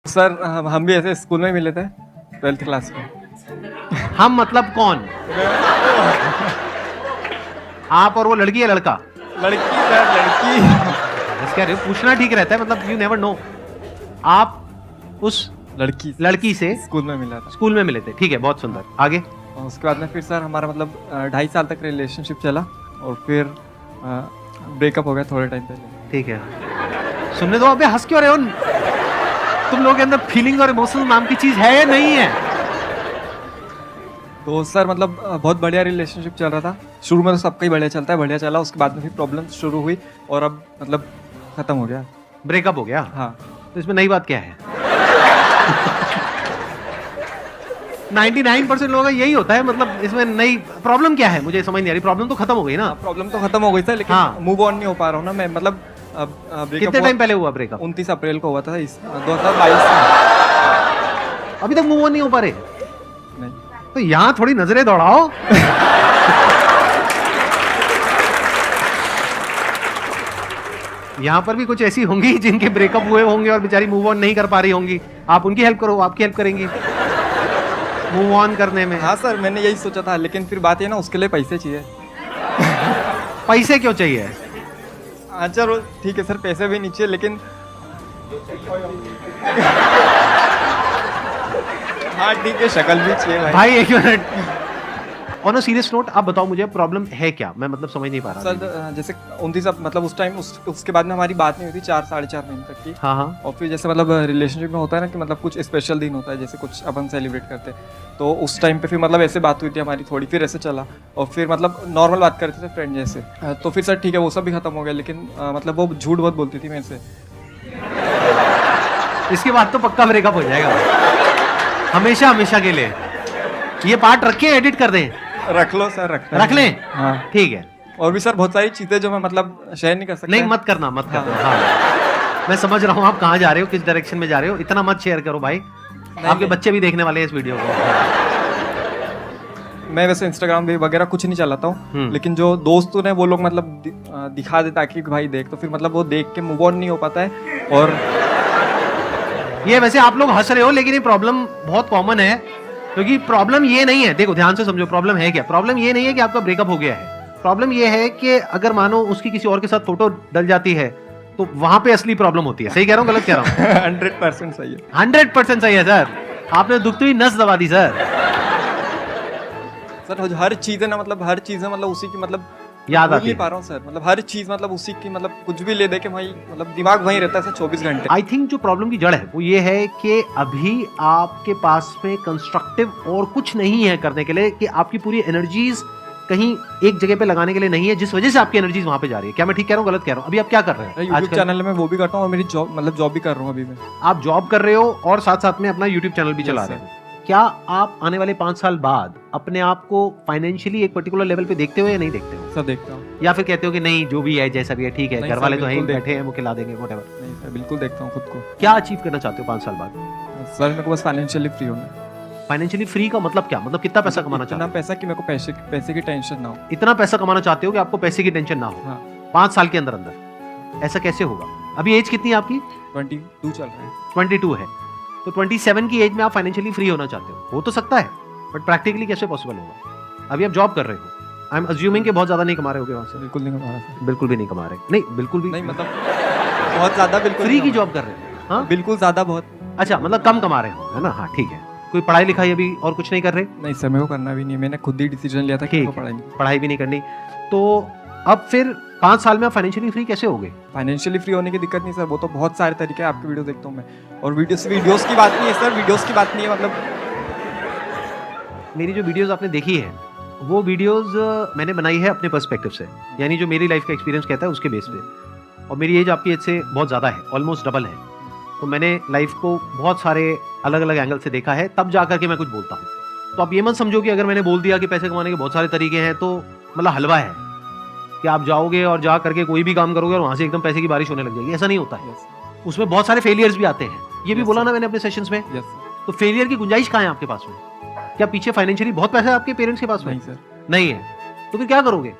Sir हम भी ऐसे स्कूल में मिले थे 12th क्लास में। हम मतलब कौन? आप और वो लड़की है लड़का? लड़की सर, लड़की। बस कह रहे हो, पूछना ठीक रहता है, मतलब यू नेवर नो। आप उस लड़की से स्कूल में मिला था। स्कूल में मिले थे, ठीक है, बहुत सुंदर। आगे? और उसके बाद में फिर सर हमारा मतलब 2.5 साल तक रिलेशनशिप चला और फिर ब्रेकअप हो गया थोड़े टाइम पहले। ठीक है, सुनने दो। अबे हंस क्यों रहे हो? तुम लोगों के अंदर फीलिंग और इमोशनल नाम की चीज है या नहीं है? तो सर मतलब बहुत बढ़िया रिलेशनशिप चल रहा था। शुरू में तो सबका ही बढ़िया चलता है, बढ़िया चला। उसके बाद में फिर प्रॉब्लम शुरू हुई और अब मतलब खत्म हो गया। ब्रेकअप हो गया? हाँ। तो इसमें नई बात क्या है? 99% लोगों का यही होता है, मतलब इसमें नई प्रॉब्लम क्या है? मुझे समझ नहीं आ रही। प्रॉब्लम तो खत्म हो गई ना? प्रॉब्लम तो खत्म हो गई था, लेकिन हाँ। मूव ऑन नहीं हो पा रहा हूँ ना मैं। मतलब कितने टाइम पहले हुआ ब्रेकअप? 29 अप्रैल को हुआ था 2022 में। अभी तक मूव ऑन नहीं हो पा रहे? नहीं। तो यहां थोड़ी नजरें दौड़ाओ। यहां पर भी कुछ ऐसी होंगी जिनके ब्रेकअप हुए होंगे और बेचारी मूव ऑन नहीं कर पा रही होंगी। आप उनकी हेल्प करो, आपकी हेल्प करेंगी मूव ऑन करने में। हाँ सर, मैंने यही सोचा था, लेकिन फिर बात ये ना, उसके लिए पैसे चाहिए। पैसे क्यों चाहिए? हाँ चलो ठीक है सर, पैसे भी नहीं चाहिए, लेकिन हाँ ठीक है, शक्ल भी चाहिए भाई। एक minute, on a serious note, आप बताओ मुझे प्रॉब्लम है क्या? मैं मतलब समझ नहीं पा रहा सर। जैसे 29 मतलब उस टाइम उसके बाद में हमारी बात नहीं हुई थी 4-4.5 महीने तक की। हाँ हाँ। और फिर जैसे मतलब रिलेशनशिप में होता है ना कि मतलब कुछ स्पेशल दिन होता है, जैसे कुछ अपन सेलिब्रेट करते हैं, तो उस टाइम पे फिर मतलब ऐसे बात हुई थी हमारी थोड़ी, फिर ऐसे चला और फिर मतलब नॉर्मल बात करते थे फ्रेंड जैसे। तो फिर सर ठीक है, वो सब भी खत्म हो गया, लेकिन मतलब वो झूठ बहुत बोलती थी मेरे से। इसके बाद तो पक्का ब्रेकअप हो जाएगा हमेशा हमेशा के लिए। ये पार्ट रख के एडिट कर दें? रख लो सर, रख लें? हाँ ठीक है। और भी सर बहुत सारी चीजें जो मैं मतलब शेयर नहीं कर सकता। नहीं, मत करना, मत करना। हाँ, मैं समझ रहा हूँ आप कहाँ जा रहे हो, किस डायरेक्शन में जा रहे हो। इतना मत शेयर करो भाई, आपके बच्चे भी देखने वाले हैं इस वीडियो को। मैं वैसे इंस्टाग्राम भी वगैरह कुछ नहीं चलाता हूँ, लेकिन जो दोस्तों ने वो लोग मतलब दिखा देता कि भाई देख, तो फिर मतलब वो देख के मूव ऑन नहीं हो पाता है। और ये वैसे आप लोग हंस रहे हो, लेकिन ये प्रॉब्लम बहुत कॉमन है। क्योंकि प्रॉब्लम ये नहीं है, देखो ध्यान से समझो, प्रॉब्लम है क्या? प्रॉब्लम ये नहीं है कि आपका ब्रेकअप हो गया है। प्रॉब्लम ये है कि अगर मानो उसकी किसी और के साथ फोटो डल जाती है तो वहां पे असली प्रॉब्लम होती है। सही कह रहा हूँ, गलत कह रहा हूँ? 100% सही है। 100% सही है सर। आपने दुखती हुई नस दबा दी सर। सर हर चीज है ना, मतलब हर चीज है, मतलब उसी की मतलब याद आती नहीं है। पा रहा हूँ सर। मतलब हर चीज मतलब उसी की, मतलब कुछ भी ले दे के भाई मतलब दिमाग वहीं रहता है सर 24 घंटे। आई थिंक जो प्रॉब्लम की जड़ है वो ये है कि अभी आपके पास में कंस्ट्रक्टिव और कुछ नहीं है करने के लिए, कि आपकी पूरी एनर्जीज कहीं एक जगह पे लगाने के लिए नहीं है, जिस वजह से आपकी एनर्जीज वहां पे जा रही है। क्या मैं ठीक कह रहा हूँ, गलत कह रहा हूँ? अभी आप क्या कर रहे हैं? यूट्यूब चैनल में वो भी करता हूँ और मेरी जॉब मतलब जॉब भी कर रहा हूँ अभी मैं। आप जॉब कर रहे हो और साथ साथ में अपना यूट्यूब चैनल भी चला रहे हो। क्या आप आने वाले 5 साल बाद अपने आप को फाइनेंशियली एक पर्टिकुलर लेवल पे देखते हो या नहीं देखते हो? सर देखता हूँ। या फिर कहते हो कि नहीं, जो भी है जैसा भी है ठीक है, नहीं घर सर, वाले तो हैं, बिल्कुल बैठे हैं, वो खिला देंगे, व्हाटएवर? नहीं सर, बिल्कुल देखता हूँ खुद को। क्या अचीव करना चाहते हो 5 साल बाद? सर मेरे को बस फाइनेंशियली फ्री होना है। फाइनेंशियली फ्री का मतलब क्या? मतलब कितना पैसा कमाना चाहते इतना हो? पैसा कि मेरे को पैसे की टेंशन ना हो। इतना पैसा कमाना चाहते हो कि आपको पैसे की टेंशन ना हो? हाँ। 5 साल के अंदर अंदर ऐसा कैसे होगा? अभी एज कितनी है आपकी? 22 चल रहा है। 22 है, तो 27 की एज में आप फाइनेंशियली फ्री होना चाहते हो तो सकता है, बट प्रैक्टिकली कैसे पॉसिबल होगा? अभी आप जॉब कर रहे हो, आई एम अज्यूमिंग कि बहुत ज्यादा नहीं कमा रहे होगे वहां से। बिल्कुल नहीं कमा रहा। बिल्कुल भी नहीं कमा रहे? नहीं, बिल्कुल भी नहीं, मतलब बहुत ज्यादा बिल्कुल फ्री नहीं की कमा जॉब कर रहे हो? हाँ, बिल्कुल ज्यादा बहुत। अच्छा, मतलब कम कमा रहे हो, है ना? हाँ ठीक है। कोई पढ़ाई लिखाई अभी और कुछ नहीं कर रहे? नहीं सर, मेरे को करना भी नहीं है। मैंने खुद ही डिसीजन लिया था कि मेरे को पढ़ाई भी नहीं करनी। तो अब फिर 5 साल में आप फाइनेंशियली फ्री कैसे होगे? फाइनेंशियली फ्री होने की दिक्कत नहीं सर, वो तो बहुत सारे तरीके हैं। आपके वीडियो देखता हूँ मैं, और वीडियोस की बात नहीं है सर, वीडियोस की बात नहीं है। मतलब मेरी जो वीडियोस आपने देखी है वो वीडियोस मैंने बनाई है अपने पर्सपेक्टिव से, यानी जो मेरी लाइफ का एक्सपीरियंस कहता है उसके बेस पे। और मेरी एज आपकी एज से बहुत ज़्यादा है, ऑलमोस्ट डबल है। तो मैंने लाइफ को बहुत सारे अलग अलग एंगल से देखा है, तब जा करके मैं कुछ बोलता हूँ। तो आप ये मत समझो कि अगर मैंने बोल दिया कि पैसे कमाने के बहुत सारे तरीके हैं तो मतलब हलवा है कि आप जाओगे और जा करके कोई भी काम करोगे और वहाँ से एकदम पैसे की बारिश होने लग जाएगी। ऐसा नहीं होता है। उसमें बहुत सारे फेलियर्स भी आते हैं, ये भी बोला ना मैंने अपने सेशंस में। तो फेलियर की गुंजाइश कहाँ है आपके पास में? क्या पीछे फाइनेंशियली बहुत पैसा है आपके पेरेंट्स के पास में? नहीं सर, नहीं है। तो फिर क्या करोगे?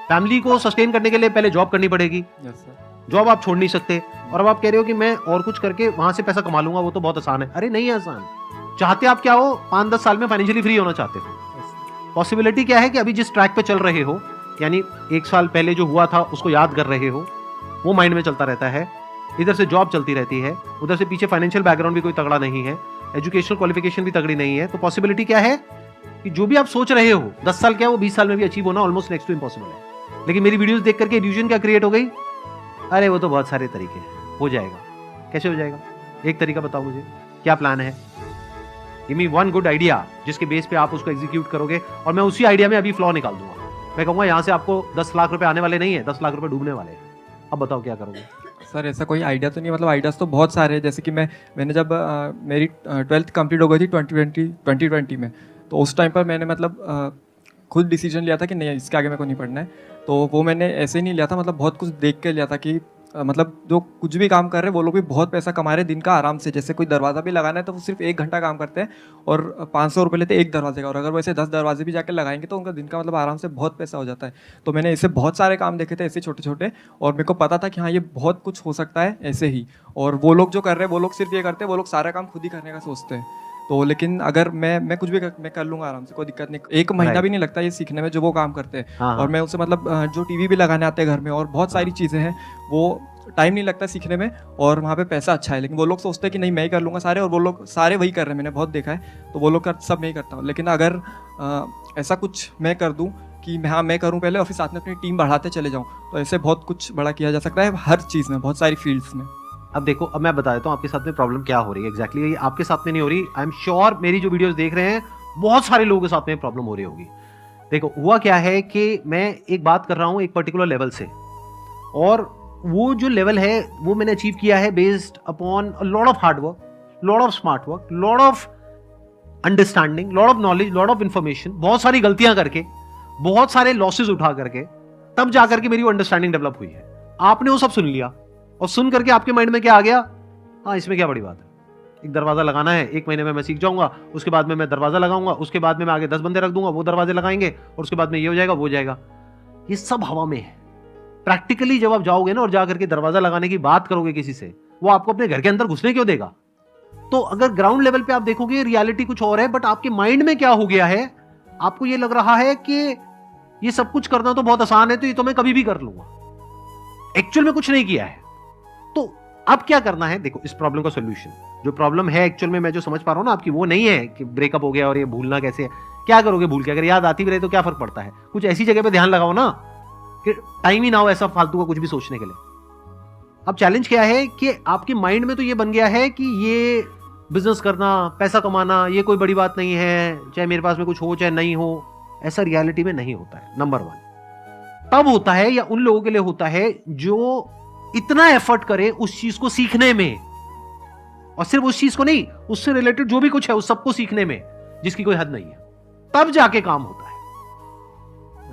फैमिली को सस्टेन करने के लिए पहले जॉब करनी पड़ेगी, जॉब आप छोड़ नहीं सकते, और अब आप कह रहे हो कि मैं और कुछ करके वहां से पैसा कमा लूंगा, वो तो बहुत आसान है। अरे नहीं है आसान। चाहते आप क्या हो? 5-10 साल में फाइनेंशियली फ्री होना चाहते हो। पॉसिबिलिटी क्या है कि अभी जिस ट्रैक पे चल रहे हो, यानी 1 साल पहले जो हुआ था उसको याद कर रहे हो, वो माइंड में चलता रहता है, इधर से जॉब चलती रहती है, उधर से पीछे फाइनेंशियल बैकग्राउंड भी कोई तगड़ा नहीं है, एजुकेशनल क्वालिफिकेशन भी तगड़ी नहीं है, तो पॉसिबिलिटी क्या है कि जो भी आप सोच रहे हो 10 साल क्या, वो 20 साल में भी अचीव होना ऑलमोस्ट नेक्स्ट टू इम्पॉसिबल है। लेकिन मेरी वीडियोस देख करके इल्यूजन क्या क्रिएट हो गई? अरे वो तो बहुत सारे तरीके हैं, हो जाएगा। कैसे हो जाएगा? एक तरीका बताओ मुझे, क्या प्लान है? Give me one good idea जिसके बेस पे आप उसको एग्जीक्यूट करोगे, और मैं उसी आइडिया में अभी फ्लॉ निकाल दूंगा। मैं कहूंगा यहाँ से आपको 10 लाख रुपए आने वाले नहीं है, 10 लाख रुपए डूबने वाले हैं। अब बताओ क्या करोगे? सर ऐसा कोई आइडिया तो नहीं, मतलब आइडियाज़ तो बहुत सारे हैं। जैसे कि मैंने जब मेरी 12th कंप्लीट हो गई थी 2020 में, तो उस टाइम पर मैंने मतलब खुद डिसीजन लिया था कि नहीं, इसके आगे मेरे को नहीं पढ़ना है। तो वो मैंने ऐसे ही नहीं लिया था, मतलब बहुत कुछ देख के लिया था कि मतलब जो कुछ भी काम कर रहे हैं वो लोग भी बहुत पैसा कमा रहे हैं दिन का आराम से। जैसे कोई दरवाज़ा भी लगाना है तो वो सिर्फ 1 घंटा काम करते हैं और 500 रुपये लेते हैं एक दरवाजे का, और अगर वैसे 10 दरवाजे भी जाके लगाएंगे तो उनका दिन का मतलब आराम से बहुत पैसा हो जाता है। तो मैंने ऐसे बहुत सारे काम देखे थे ऐसे छोटे छोटे, और मेरे को पता था कि हाँ ये बहुत कुछ हो सकता है ऐसे ही। और वो लोग जो कर रहे हैं वो लोग सिर्फ ये करते हैं, वो लोग सारा काम खुद ही करने का सोचते हैं। तो लेकिन अगर मैं कुछ भी मैं कर लूँगा आराम से, कोई दिक्कत नहीं। 1 महीना भी नहीं लगता ये सीखने में जो वो काम करते हैं। हाँ, और मैं उनसे मतलब जो टीवी भी लगाने आते हैं घर में और बहुत सारी चीज़ें हैं, वो टाइम नहीं लगता सीखने में और वहाँ पे पैसा अच्छा है। लेकिन वो लोग सोचते हैं कि नहीं मैं ही कर लूँगा सारे, और वो लोग सारे वही कर रहे हैं, मैंने बहुत देखा है। तो वो लोग सब मैं ही करता हूँ। लेकिन अगर ऐसा कुछ मैं कर दूँ कि हाँ मैं करूँ पहले और फिर साथ में अपनी टीम बढ़ाते चले जाऊँ, तो ऐसे बहुत कुछ बड़ा किया जा सकता है हर चीज़ में, बहुत सारी फील्ड्स में। अब देखो, अब मैं बता देता हूँ आपके साथ में प्रॉब्लम क्या हो रही है एग्जैक्टली। ये आपके साथ में नहीं हो रही, आई एम श्योर मेरी जो वीडियोस देख रहे हैं बहुत सारे लोगों के साथ में प्रॉब्लम हो रही होगी। देखो हुआ क्या है कि मैं एक बात कर रहा हूँ एक पर्टिकुलर लेवल से, और वो जो लेवल है वो मैंने अचीव किया है based upon a lot of hard work, lot of smart work, lot of understanding, lot of knowledge, lot of information, बहुत सारी गलतियां करके, बहुत सारे लॉसेज उठा करके, तब जाकर के मेरी वो अंडरस्टैंडिंग डेवलप हुई है। आपने वो सब सुन लिया और सुन करके आपके माइंड में क्या आ गया? हाँ इसमें क्या बड़ी बात है, एक दरवाजा लगाना है, 1 महीने में मैं सीख जाऊंगा, उसके बाद में मैं दरवाजा लगाऊंगा, उसके बाद में मैं आगे 10 बंदे रख दूंगा, वो दरवाजे लगाएंगे, और उसके बाद में ये हो जाएगा वो हो जाएगा। ये सब हवा में है। प्रैक्टिकली जब आप जाओगे ना और जाकर के दरवाजा लगाने की बात करोगे किसी से, वो आपको अपने घर के अंदर घुसने क्यों देगा? तो अगर ग्राउंड लेवल पे आप देखोगे रियलिटी कुछ और है, बट आपके माइंड में क्या हो गया है, आपको ये लग रहा है कि ये सब कुछ करना तो बहुत आसान है, तो ये तो मैं कभी भी कर लूंगा। एक्चुअल में कुछ नहीं किया है। तो अब क्या करना है? देखो इस प्रॉब्लम का सोल्यूशन, जो प्रॉब्लम है एक्चुअल में मैं जो समझ पा रहा हूं ना आपकी, वो नहीं है कि ब्रेकअप हो गया और ये भूलना कैसे है। क्या करोगे भूल के? अगर याद आती भी रहे तो क्या फर्क पड़ता है? कुछ ऐसी जगह पे ध्यान लगाओ ना कि टाइम ही ना हो ऐसा फालतू का कुछ भी सोचने के लिए। अब चैलेंज क्या है कि आपके माइंड में तो ये बन गया है कि ये बिजनेस करना, पैसा कमाना, ये कोई बड़ी बात नहीं है, चाहे मेरे पास में कुछ हो चाहे नहीं हो। ऐसा रियलिटी में नहीं होता है। नंबर 1 तब होता है या उन लोगों के लिए होता है जो इतना एफर्ट करे उस चीज को सीखने में, और सिर्फ उस चीज को नहीं, उससे रिलेटेड जो भी कुछ है उस सबको सीखने में, जिसकी कोई हद नहीं है, तब जाके काम होता है।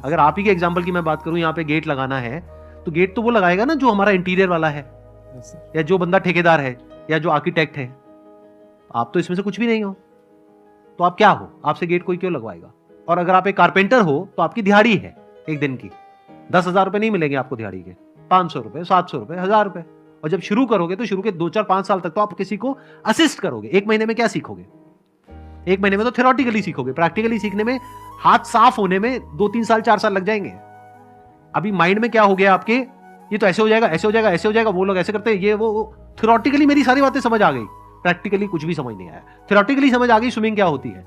अगर आप ही के एग्जांपल की मैं बात करूं, यहां पे गेट लगाना है तो गेट तो वो लगाएगा ना जो हमारा इंटीरियर वाला है, या जो बंदा ठेकेदार है, या जो आर्किटेक्ट है। आप तो इसमें से कुछ भी नहीं हो, तो आप क्या हो? आपसे गेट कोई क्यों लगवाएगा? और अगर आप एक कारपेंटर हो तो आपकी दिहाड़ी है एक दिन की 10,000 रुपए नहीं मिलेंगे आपको दिहाड़ी के, 500 रुपए, 700 रुपए, 1000 रुपए। और जब शुरू करोगे तो शुरू के 2, 4, 5 साल तक तो आप किसी को असिस्ट करोगे। 1 महीने में क्या सीखोगे? 1 महीने में तो थ्योरेटिकली सीखोगे। प्रैक्टिकली सीखने में, हाथ साफ होने में 2, 3 साल, 4 साल लग जाएंगे। अभी माइंड में क्या हो गया आपके? ये तो ऐसे हो जाएगा, ऐसे हो जाएगा, ऐसे हो जाएगा, वो लोग ऐसे करते हैं, ये वो। थ्योरेटिकली मेरी सारी बातें समझ आ गई, प्रैक्टिकली कुछ भी समझ नहीं आया। थ्योरेटिकली समझ आ गई स्विमिंग क्या होती है,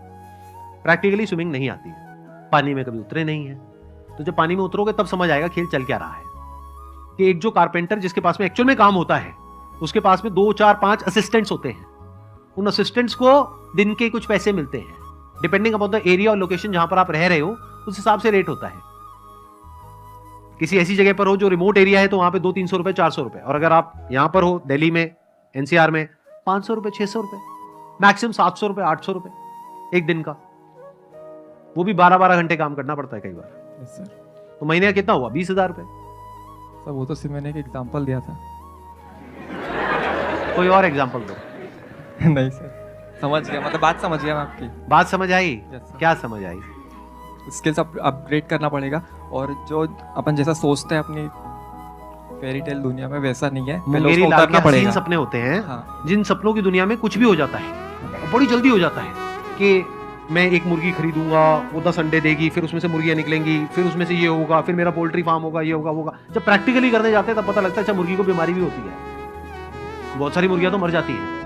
प्रैक्टिकली स्विमिंग नहीं आती है। पानी में कभी उतरे नहीं है, तो जब पानी में उतरोगे तब समझ आएगा खेल चल क्या रहा है। कि एक जो कारपेंटर जिसके पास में एक्चुअल में काम होता है, उसके पास में 2, 4, 5 असिस्टेंट्स होते हैं। उन असिस्टेंट्स को दिन के कुछ पैसे मिलते हैं, डिपेंडिंग अपॉन द एरिया और लोकेशन जहां पर आप रह रहे हो, उस हिसाब से रेट होता है। किसी ऐसी जगह पर हो जो रिमोट एरिया है तो वहां पे 200-300 रुपए, 400 रुपए, और अगर आप यहां पर हो दिल्ली में, एनसीआर में, 500 रुपए, 600 रुपए, मैक्सिमम 700 रुपए, 800 रुपए एक दिन का। वो भी 12-12 घंटे काम करना पड़ता है कई बार। सर तो महीने का कितना हुआ? 20,000 रुपए। सर वो तो सिर्फ मैंने एक एग्जांपल दिया था। कोई और एग्जांपल दो। नहीं सर, समझ गया, मतलब बात समझ गया मैं आपकी। बात समझ आई? Yes, sir. क्या समझ आई? स्किल्स अपग्रेड करना पड़ेगा, और जो अपन जैसा सोचते हैं अपनी फेरी टेल दुनिया में वैसा नहीं है, पहले मेरी उसको लाल उतारना के हसीन पड़ेगा। सपने होते हैं, हाँ जिन सपनों की दुनिया में कुछ भी हो जाता है, बड़ी जल्दी हो जाता है कि मैं एक मुर्गी खरीदूंगा, वो 10 अंडे देगी, फिर उसमें से मुर्गियां निकलेंगी, फिर उसमें से ये होगा, फिर मेरा पोल्ट्री फार्म होगा, ये होगा, वो होगा। जब प्रैक्टिकली करने जाते हैं तब पता लगता है अच्छा मुर्गी को बीमारी भी होती है, बहुत सारी मुर्गियां तो मर जाती हैं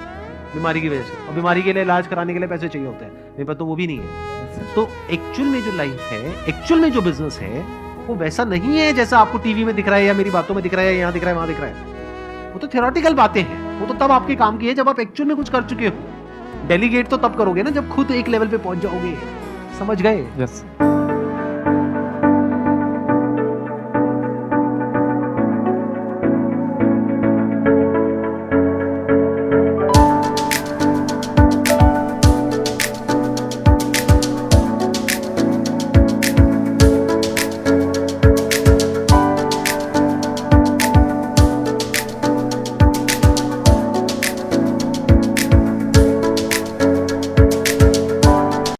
बीमारी की वजह से, और बीमारी के लिए इलाज कराने के लिए पैसे चाहिए होते हैं, मेरे पास तो वो भी नहीं है। तो एक्चुअल में जो लाइफ है, एक्चुअल में जो बिजनेस है, वो वैसा नहीं है जैसा आपको टीवी में दिख रहा है या मेरी बातों में दिख रहा है, यहाँ दिख रहा है, वहां दिख रहा है। वो तो थियोरेटिकल बातें हैं, वो तो तब आपके काम की है जब आप एक्चुअल में कुछ कर चुके हो। डेलीगेट तो तब करोगे ना जब खुद एक लेवल पे पहुंच जाओगे, समझ गए? यस।